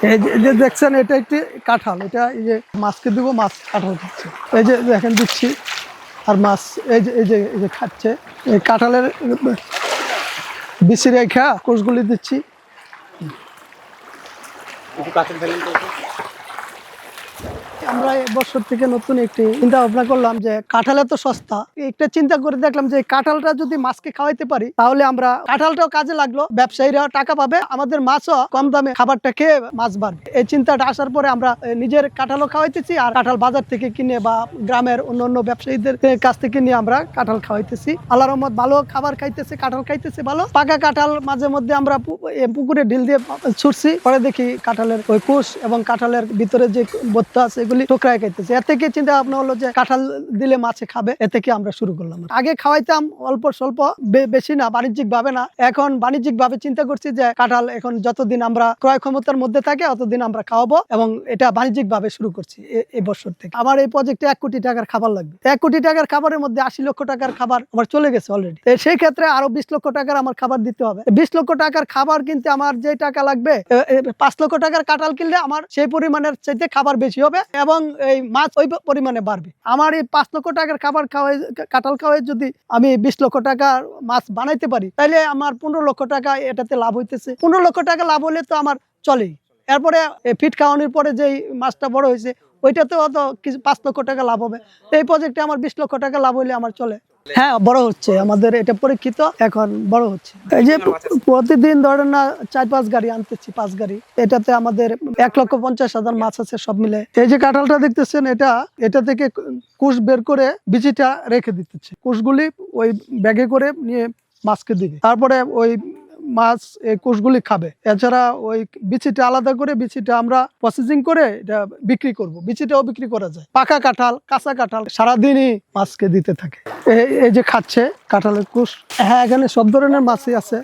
এই যে দেখছেন এটা একটি কাঁঠাল, এটা এই যে মাছকে দিব, মাছ কাঁঠাল খাচ্ছে। এই যে দেখেন দিচ্ছি, আর মাছ এই যে খাচ্ছে। এই কাঁঠালের বিচি রেখা কোষগুলি দিচ্ছি। আমরা এবছর থেকে নতুন একটি চিন্তা ভাবনা করলাম যে কাঁঠাল এত সস্তা, একটা চিন্তা করে দেখলাম যে কাঁঠালটা যদি মাছকে খাওয়াইতে পারি তাহলে আমরা কাঁঠালটাও কাজে লাগলো, ব্যবসায়ীরা টাকা পাবে, আমাদের মাছও কম দামে খাবারটা খেয়ে মাছ বাড়বে। এই চিন্তাটা আসার পরে আমরা নিজের কাঁঠালও খাওয়াইতেছি, আর কাঁঠাল বাজার থেকে কিনে বা গ্রামের অন্য ব্যবসায়ীদের কাছ থেকে নিয়ে আমরা কাঁঠাল খাওয়াইতেছি। আল্লাহর রহমত ভালো খাবার খাইতেছে, কাঁঠাল খাইতেছে ভালো। পাকা কাঁঠাল মাঝে মধ্যে আমরা পুকুরে ঢিল দিয়ে ছুটছি, পরে দেখি কাঁঠালের ওই কোষ এবং কাঁঠালের ভিতরে যে বত্তা আছে এগুলি টোকরায় খাইতেছে। এর থেকে চিন্তা ভাবনা হলো যে কাঁঠাল দিলে মাছে খাবে, এ থেকে আমরা শুরু করলাম। আগে খাওয়াইতাম অল্প স্বল্প, বেশি না, বাণিজ্যিক ভাবে না। এখন বাণিজ্যিক ভাবে চিন্তা করছি যে কাঁঠাল এখন যতদিন আমরা ক্রয় ক্ষমতার মধ্যে থাকে অতদিন আমরা খাওয়াবো, এবং এটা বাণিজ্যিক ভাবে শুরু করছি এই বছর থেকে। আমার এই প্রজেক্টে 1 কোটি টাকার খাবার লাগবে। 1 কোটি টাকার খাবারের মধ্যে 80 লক্ষ টাকার খাবার আমার চলে গেছে অলরেডি। সেই ক্ষেত্রে আরো 20 লক্ষ টাকার আমার খাবার দিতে হবে। 20 লক্ষ টাকার খাবার কিনতে আমার যে টাকা লাগবে, 5 লক্ষ টাকার কাঁঠাল কিনলে আমার সেই পরিমাণের চাইতে খাবার বেশি হবে, এবং এই মাছ ওই পরিমাণে বাড়বে। আমার এই 5 লক্ষ টাকার খাবার খাওয়াই, কাঁঠাল খাওয়াই যদি আমি 20 লক্ষ টাকার মাছ বানাইতে পারি, তাহলে আমার 15 লক্ষ টাকা এটাতে লাভ হইতেছে। 15 লক্ষ টাকা লাভ হলে তো আমার চলেই। এরপরে ফিট খাওয়ানোর পরে যেই মাছটা বড় হয়েছে ওইটাতেও হয়তো কিছু 5 লক্ষ টাকা লাভ হবে। এই প্রজেক্টে আমার 20 লক্ষ টাকা লাভ হইলে আমার চলে। হ্যাঁ, বড় হচ্ছে, আমাদের এটা পরীক্ষিত, এখন বড় হচ্ছে। এই যে প্রতিদিন ধরেন না 4-5 গাড়ি আনতেছি, 5 গাড়ি। এটাতে আমাদের 1,50,000 মাছ আছে সব মিলে। এই যে কাঁঠালটা দেখতেছেন, এটা থেকে কোষ বের করে বিচিটা রেখে দিতেছে। কোষগুলি ওই ব্যাগে করে নিয়ে মাছকে দিবে, তারপরে ওই মাছ এই কোষগুলি খাবে। এছাড়া ওই বিচিটা আলাদা করে, বিচিটা আমরা প্রসেসিং করে এটা বিক্রি করব। বিচিটাও বিক্রি করা যায়। পাকা কাঁঠাল, কাঁচা কাঁঠাল সারাদিনই মাছকে দিতে থাকে। এই যে খাচ্ছে কাঁঠালের কোষ। হ্যাঁ, এখানে সব ধরনের মাছই আছে।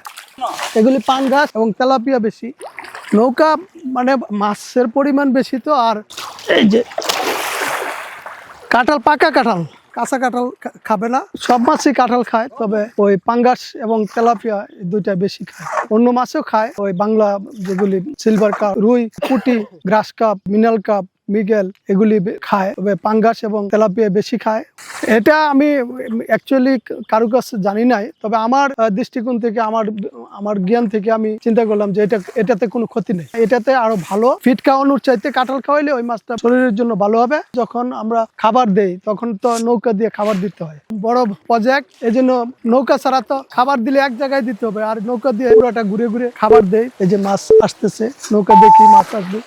এগুলি পাঙ্গাস এবং তেলাপিয়া বেশি। নৌকা মানে মাছের পরিমাণ বেশি তো। আর এই যে কাঁঠাল, পাকা কাঁঠাল, কাঁচা কাঁঠাল খাবে না। সব মাছই কাঁঠাল খায়, তবে ওই পাঙ্গাস এবং তেলাপিয়া দুইটা বেশি খায়। অন্য মাছও খায়, ওই বাংলা যেগুলি সিলভার কাপ, রুই, পুঁটি, গ্রাস কাপ, মিনাল কাপ, মিগেল, এগুলি খায়, তবে পাঙ্গাস এবং তেলাপিয়া বেশি খায়। এটা আমি অ্যাকচুয়ালি কারো কাছে জানি নাই, তবে আমার দৃষ্টিকোণ থেকে, আমার জ্ঞান থেকে আমি চিন্তা করলাম যে এটাতে কোনো ক্ষতি নেই। এটাতে আরো ভালো, ফিট খাওয়ানোর চাইতে কাঁঠাল খাওয়াইলে ওই মাছটা শরীরের জন্য ভালো হবে। যখন আমরা খাবার দেই তখন তো নৌকা দিয়ে খাবার দিতে হয়, বড় প্রজেক্ট, এই জন্য নৌকা ছাড়া তো খাবার দিলে এক জায়গায় দিতে হবে, আর নৌকা দিয়ে পুরোটা ঘুরে ঘুরে খাবার দেয়। এই যে মাছ আসতেছে, নৌকা দেখি মাছ আসবে।